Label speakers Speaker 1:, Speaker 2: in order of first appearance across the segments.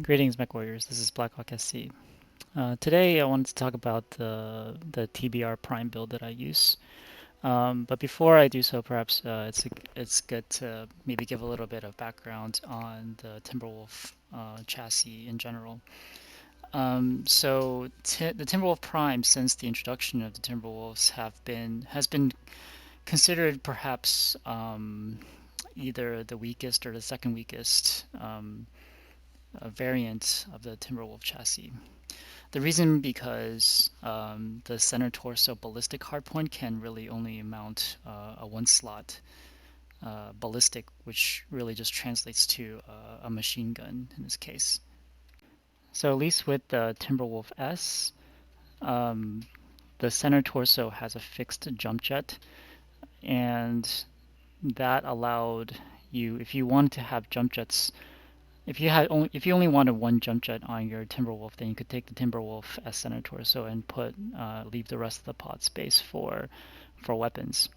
Speaker 1: Greetings, MechWarriors. This is Blackhawk SC. Today, I wanted to talk about the TBR-PRIME build that I use. But before I do so, perhaps it's good to maybe give a little bit of background on the Timberwolf chassis in general. The Timberwolf Prime, since the introduction of the Timberwolves, has been considered perhaps either the weakest or the second weakest variant of the Timberwolf chassis. The reason because the center torso ballistic hardpoint can really only mount a one slot ballistic, which really just translates to a machine gun in this case. So at least with the Timberwolf S, um, the center torso has a fixed jump jet, and that allowed you, if you wanted to have jump jets, if you only wanted one jump jet on your Timberwolf, then you could take the Timberwolf as center torso and leave the rest of the pod space for weapons.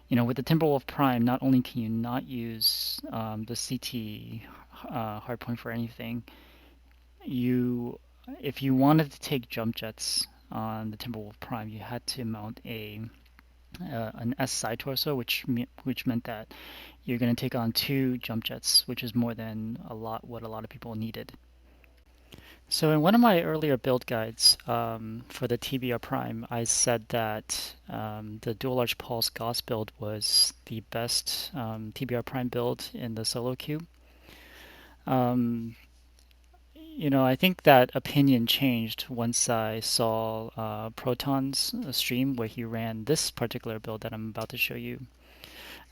Speaker 1: With the Timberwolf Prime, not only can you not use the CT hardpoint for anything, you if you wanted to take jump jets on the Timberwolf Prime, you had to mount an S side torso, which meant that you're going to take on two jump jets, which is more than what a lot of people needed. So in one of my earlier build guides for the TBR Prime, I said that the dual large pulse Gauss build was the best TBR Prime build in the solo queue. I think that opinion changed once I saw Proton's stream where he ran this particular build that I'm about to show you.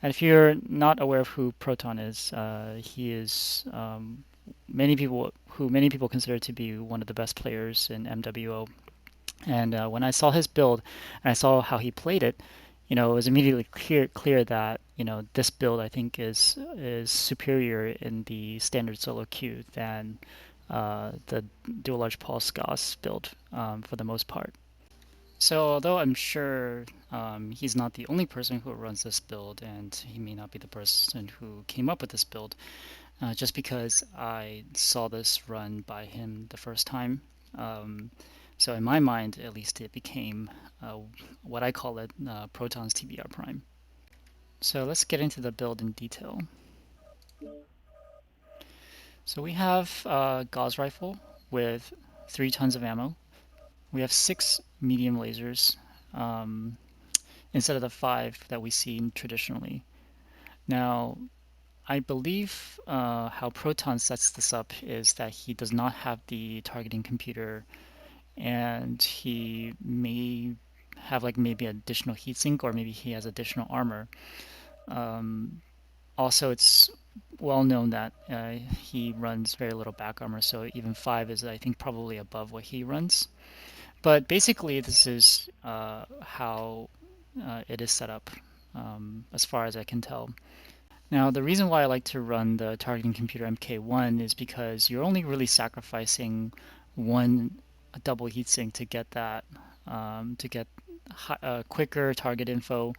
Speaker 1: And if you're not aware of who Proton is, he is many people consider to be one of the best players in MWO. And when I saw his build and I saw how he played it, it was immediately clear that this build I think is superior in the standard solo queue than the dual large pulse Gauss build for the most part. So although I'm sure he's not the only person who runs this build, and he may not be the person who came up with this build, just because I saw this run by him the first time. Um, so in my mind, at least, it became what I call it, Proton's TBR Prime. So let's get into the build in detail. So we have a Gauss rifle with 3 tons of ammo. We have 6 medium lasers um, instead of the 5 that we see traditionally. Now, I believe how Proton sets this up is that he does not have the targeting computer, and he may have like maybe additional heatsink, or maybe he has additional armor. Um, Also, it's well known that he runs very little back armor, so even 5 is, I think, probably above what he runs. But basically, this is how it is set up, as far as I can tell. Now, the reason why I like to run the targeting computer MK1 is because you're only really sacrificing one double heatsink to get that, to get quicker target info.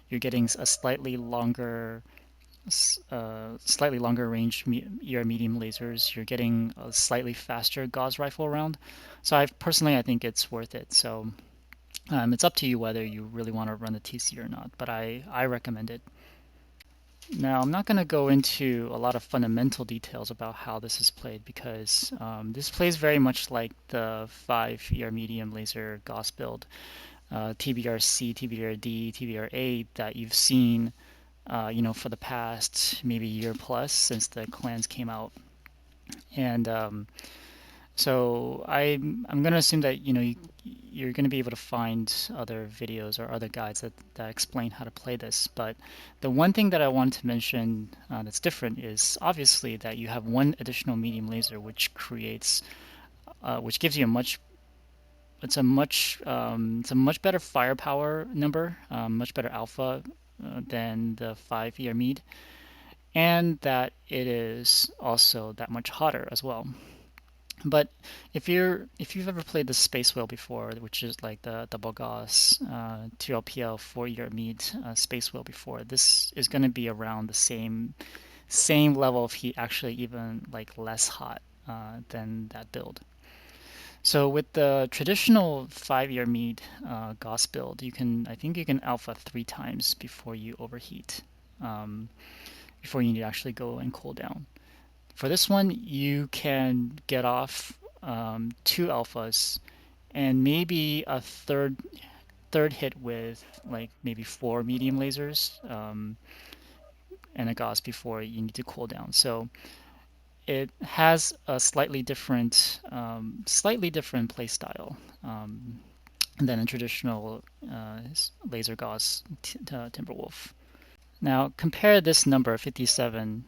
Speaker 1: You're getting a slightly longer range ER medium lasers. You're getting a slightly faster Gauss rifle round. So I think it's worth it. So it's up to you whether you really want to run the TC or not, but I recommend it. Now, I'm not going to go into a lot of fundamental details about how this is played because this plays very much like the 5 ER medium laser Gauss build, TBR-C, TBR-D, TBR-A that you've seen for the past maybe year plus since the clans came out. And so I'm going to assume that you're going to be able to find other videos or other guides that explain how to play this. But the one thing that I wanted to mention that's different is obviously that you have one additional medium laser, which gives you it's a much better firepower number, much better alpha than the 5 ER Mead, and that it is also that much hotter as well. But if you've ever played the Space Whale before, which is like the double Gauss 2LPL 4 ER Mead Space Whale before, this is going to be around the same level of heat, actually even like less hot than that build. So with the traditional 5-year mead Gauss build, I think you can alpha 3 times before you overheat, um, before you need to actually go and cool down. For this one, you can get off 2 alphas and maybe a third hit with like maybe 4 medium lasers, and a Gauss before you need to cool down. So it has a slightly different play style, than a traditional laser Gauss Timberwolf. Now compare this number 57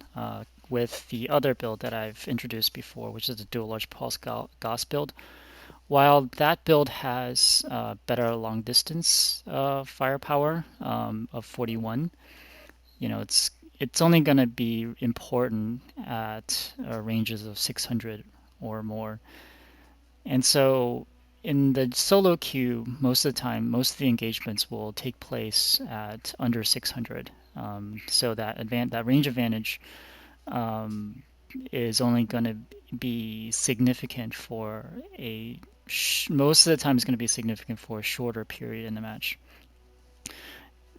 Speaker 1: with the other build that I've introduced before, which is the dual large pulse Gauss build. While that build has better long distance firepower of 41, it's only going to be important at ranges of 600 or more. And so in the solo queue, most of the time, most of the engagements will take place at under 600. So that range advantage is only going to be significant for most of the time it's going to be significant for a shorter period in the match.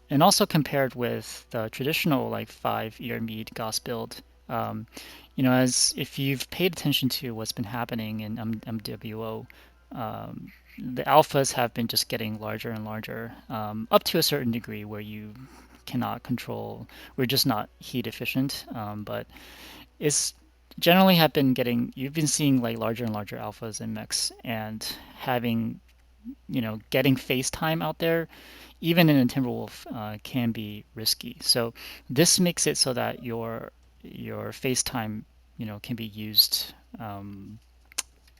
Speaker 1: And also compared with the traditional like 5-year mead Gauss build, as if you've paid attention to what's been happening in MWO, the alphas have been just getting larger and larger, up to a certain degree where you cannot control. We're just not heat efficient, but it's generally you've been seeing like larger and larger alphas in mechs, and getting face time out there, even in a Timberwolf, can be risky. So this makes it so that your face time, can be used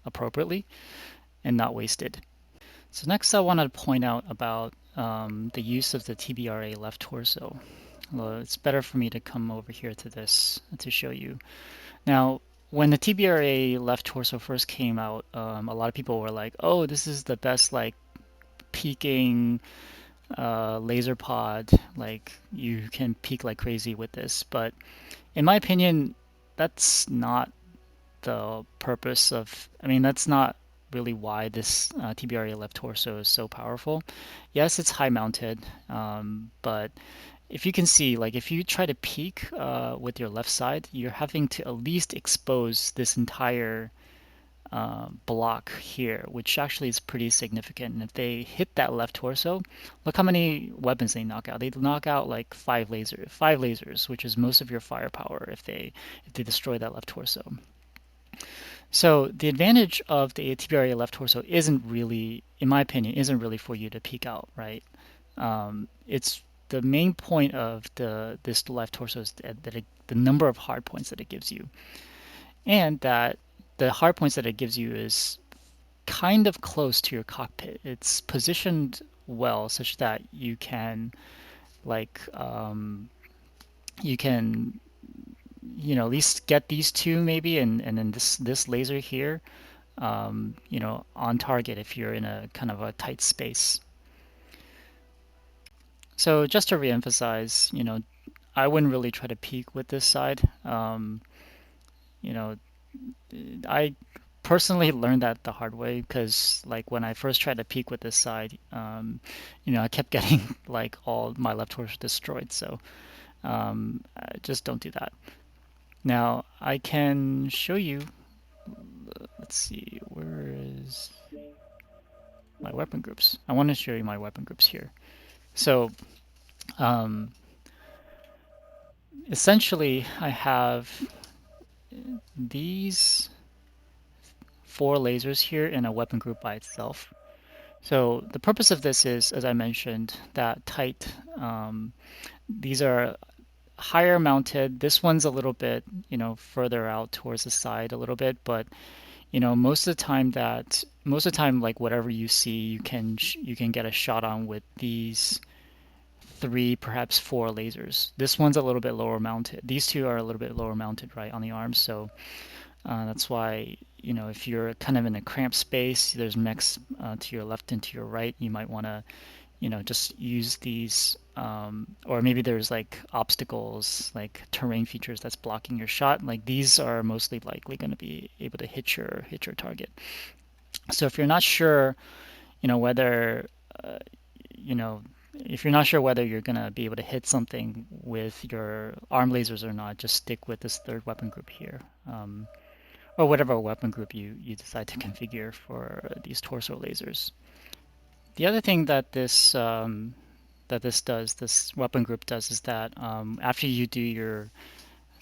Speaker 1: appropriately and not wasted. So next, I want to point out about the use of the TBRA left torso. Well, it's better for me to come over here to this to show you. Now, when the TBRA left torso first came out, a lot of people were like, "Oh, this is the best like peaking laser pod. Like you can peak like crazy with this." But in my opinion, that's not the purpose of. I mean, that's not really why this TBRA left torso is so powerful. Yes, it's high mounted, but if you can see, like if you try to peek with your left side, you're having to at least expose this entire block here, which actually is pretty significant. And if they hit that left torso, look how many weapons they knock out. They knock out like five lasers, which is most of your firepower if they destroy that left torso. So the advantage of the TBRA left torso isn't really, in my opinion, isn't really for you to peek out, right? It's the main point of this left torso is the number of hard points that it gives you, and that the hard points that it gives you is kind of close to your cockpit. It's positioned well such that you can like at least get these two maybe, and then this laser here, on target if you're in a kind of a tight space. So just to reemphasize, I wouldn't really try to peek with this side. You know, I personally learned that the hard way, because like when I first tried to peek with this side, I kept getting like all my left torso destroyed. So just don't do that. Now I can show you. Let's see, where is my weapon groups? I want to show you my weapon groups here. So essentially, I have these 4 lasers here in a weapon group by itself. So the purpose of this is, as I mentioned, that tight. These are higher mounted. This one's a little bit, further out towards the side a little bit, but most of the time, like whatever you see, you can get a shot on with these 3, perhaps 4 lasers. This one's a little bit lower mounted. These two are a little bit lower mounted, right, on the arms. So that's why, if you're kind of in a cramped space, there's mechs to your left and to your right, you might want to, just use these, or maybe there's like obstacles, like terrain features that's blocking your shot. Like these are mostly likely going to be able to hit your target. So if you're not sure, whether, uh, you know, if you're not sure whether you're going to be able to hit something with your arm lasers or not, just stick with this third weapon group here, or whatever weapon group you decide to configure for these torso lasers. The other thing that this weapon group does, is that after you do your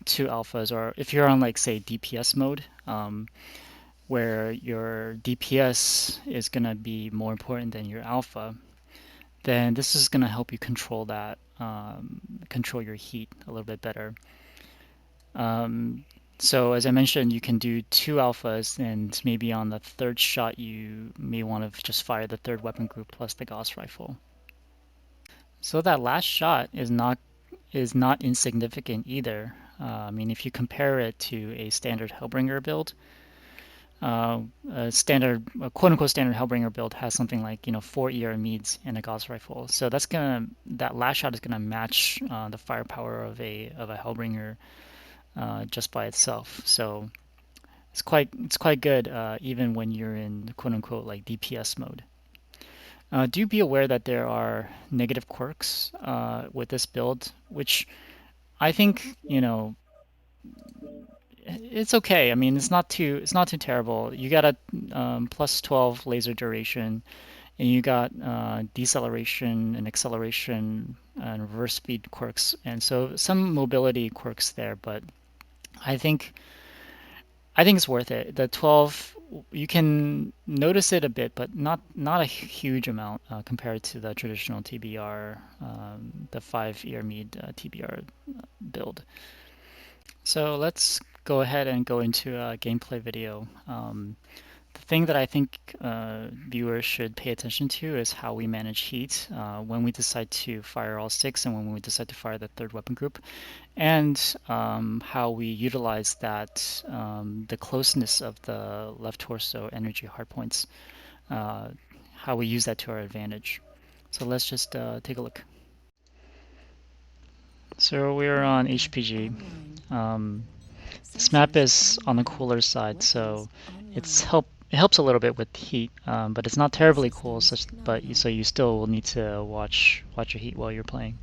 Speaker 1: two alphas, or if you're on like say DPS mode, where your DPS is going to be more important than your alpha, then this is going to help you control that, control your heat a little bit better. So as I mentioned, you can do two alphas, and maybe on the third shot you may want to just fire the third weapon group plus the Gauss rifle. So that last shot is not insignificant either. I mean, if you compare it to a standard Hellbringer build, a quote-unquote standard Hellbringer build has something like 4 ER meads and a Gauss rifle. So that last shot is gonna match the firepower of a Hellbringer just by itself. So it's quite good even when you're in quote-unquote like DPS mode. Do be aware that there are negative quirks with this build, which I think it's okay. I mean, it's not too terrible. You got a plus 12 laser duration, and you got deceleration and acceleration and reverse speed quirks, and so some mobility quirks there. But I think it's worth it. The 12, you can notice it a bit, but not a huge amount compared to the traditional TBR, the 5 ear mead TBR build. So let's go ahead and go into a gameplay video. The thing that I think viewers should pay attention to is how we manage heat when we decide to fire all six and when we decide to fire the third weapon group, and how we utilize that, the closeness of the left torso energy hardpoints, uh, how we use that to our advantage. So let's just take a look. So we're on HPG. This map is on the cooler side, so it helps a little bit with heat, but it's not terribly cool. So you still will need to watch your heat while you're playing.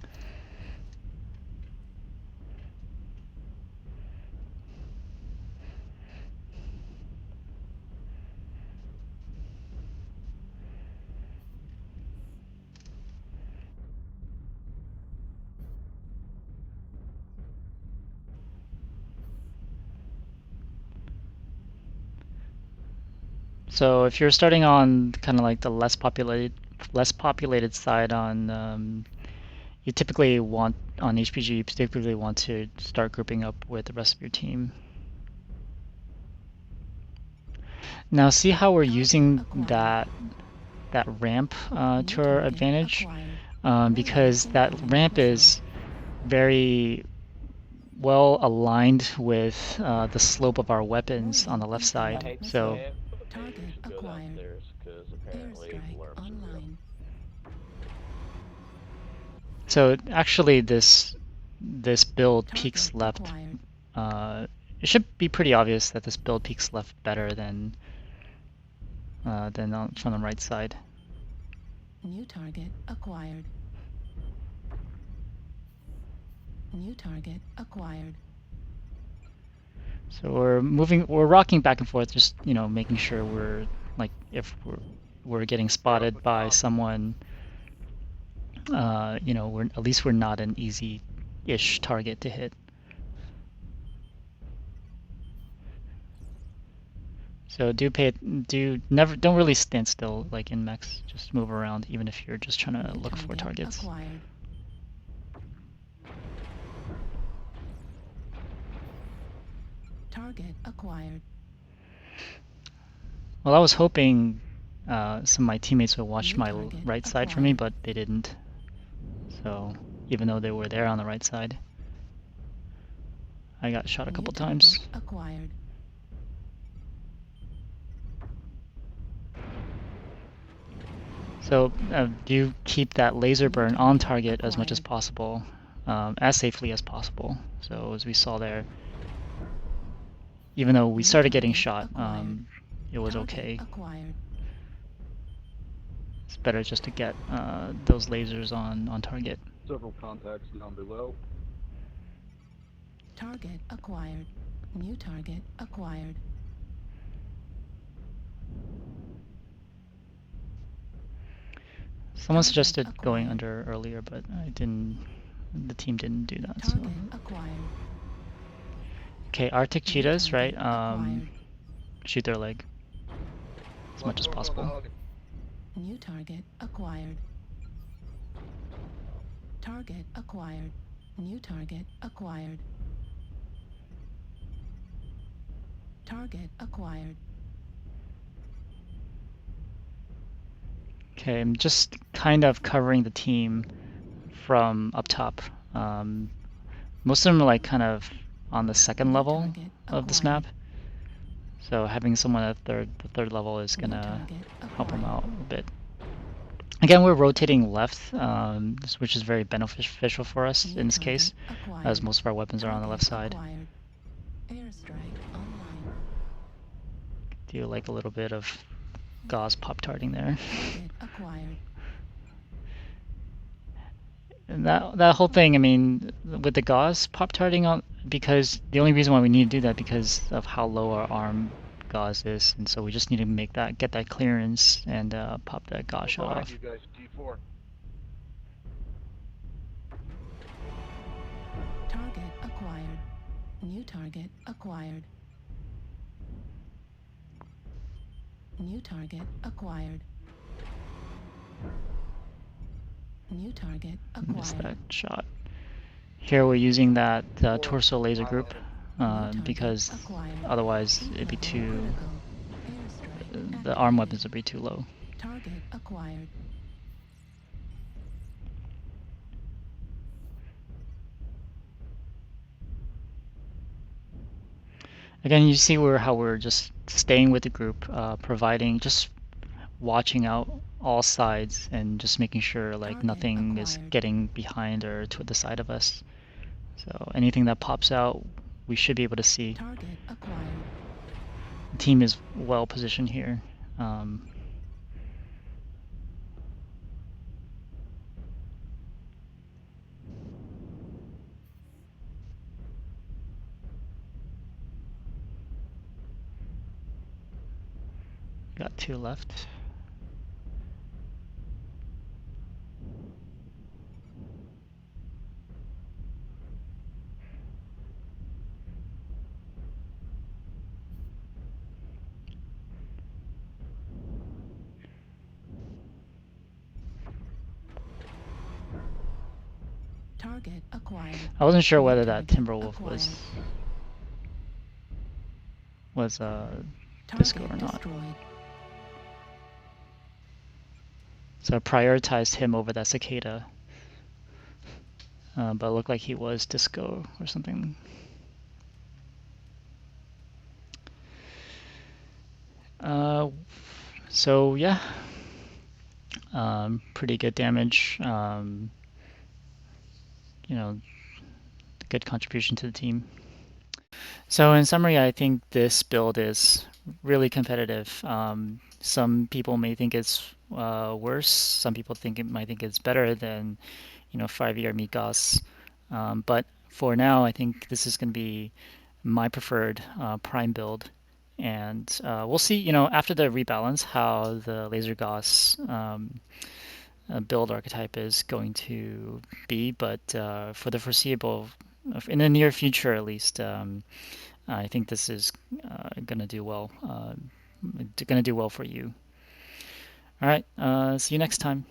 Speaker 1: So if you're starting on kind of like the less populated side you typically want on HPG, you typically want to start grouping up with the rest of your team. Now see how we're using that ramp to our advantage, because that ramp is very well aligned with the slope of our weapons on the left side. So
Speaker 2: Target acquired. Airstrike online.
Speaker 1: So actually, this build peaks left. It should be pretty obvious that this build peaks left better than from the right side.
Speaker 2: New target acquired. New target acquired.
Speaker 1: So we're rocking back and forth, just making sure we're like, if we're getting spotted by someone, at least we're not an easy-ish target to hit. So don't really stand still like in mechs. Just move around, even if you're just trying to look for targets.
Speaker 2: Acquired. Target acquired.
Speaker 1: Well, I was hoping some of my teammates would watch my right side for me, but they didn't. So even though they were there on the right side, I got shot a couple times.
Speaker 2: Acquired.
Speaker 1: So do you keep that laser burn on target as much as
Speaker 2: acquired.
Speaker 1: possible, as safely as possible? So as we saw there, even though we
Speaker 2: New
Speaker 1: started getting
Speaker 2: target
Speaker 1: shot,
Speaker 2: acquired.
Speaker 1: it was
Speaker 2: Target
Speaker 1: okay.
Speaker 2: acquired.
Speaker 1: It's better just to get those lasers on target.
Speaker 3: Several contacts down below.
Speaker 2: Target acquired. New target acquired.
Speaker 1: Someone
Speaker 2: Target
Speaker 1: suggested going
Speaker 2: acquired.
Speaker 1: under earlier, but I didn't. The team didn't do that. So
Speaker 2: Target acquired.
Speaker 1: okay, Arctic
Speaker 2: New
Speaker 1: cheetahs, right?
Speaker 2: target acquired.
Speaker 1: Shoot their leg as much as possible.
Speaker 2: New target acquired. Target acquired. New target acquired. Target acquired.
Speaker 1: Okay, I'm just kind of covering the team from up top. Most of them are like kind of on the second
Speaker 2: New
Speaker 1: level
Speaker 2: target
Speaker 1: of this
Speaker 2: acquired.
Speaker 1: map. So having someone at the third level is
Speaker 2: New
Speaker 1: gonna
Speaker 2: target
Speaker 1: help them
Speaker 2: acquired.
Speaker 1: out a bit. Again, we're rotating left, which is very beneficial for us
Speaker 2: New
Speaker 1: in this
Speaker 2: target
Speaker 1: case, as
Speaker 2: acquired.
Speaker 1: most of our weapons are on the left side.
Speaker 2: Acquired. Airstrike online.
Speaker 1: Do like a little bit of gauze pop tarting there.
Speaker 2: Target acquired.
Speaker 1: And that whole thing, I mean, with the gauze pop tarting on, because the only reason why we need to do that because of how low our arm gauze is, and so we just need to get that clearance and pop that gauze shot
Speaker 3: Behind
Speaker 1: off.
Speaker 3: you guys, T4.
Speaker 2: Target acquired. New target acquired. New target acquired. New target
Speaker 1: Missed
Speaker 2: acquired.
Speaker 1: that shot. Here we're using that
Speaker 3: T4,
Speaker 1: torso laser group because
Speaker 2: acquired.
Speaker 1: otherwise
Speaker 2: Heat
Speaker 1: it'd be
Speaker 2: level
Speaker 1: too.
Speaker 2: critical. Airstrike
Speaker 1: The arm
Speaker 2: activated.
Speaker 1: weapons would be too low.
Speaker 2: Target acquired.
Speaker 1: Again, you see how we're just staying with the group, just watching out all sides and just making sure like
Speaker 2: Target
Speaker 1: nothing is
Speaker 2: acquired.
Speaker 1: getting behind or to the side of us. So anything that pops out, we should be able to see.
Speaker 2: Target acquired.
Speaker 1: The team is well positioned here. Um, got two left.
Speaker 2: Target acquired.
Speaker 1: I wasn't sure
Speaker 2: New
Speaker 1: whether that
Speaker 2: target
Speaker 1: Timberwolf
Speaker 2: acquired.
Speaker 1: was disco
Speaker 2: Target
Speaker 1: or not.
Speaker 2: destroyed.
Speaker 1: So I prioritized him over that cicada, but it looked like he was disco or something. So yeah, pretty good damage. You know, good contribution to the team. So in summary, I think this build is really competitive. Some people may think it's worse. Some people might think it's better than 5-year Mikas. But for now, I think this is going to be my preferred Prime build. And we'll see, after the rebalance, how the Laser Gauss build archetype is going to be. But for the foreseeable, in the near future at least, I think this is going to do well. Going to do well for you. All right. See you next time.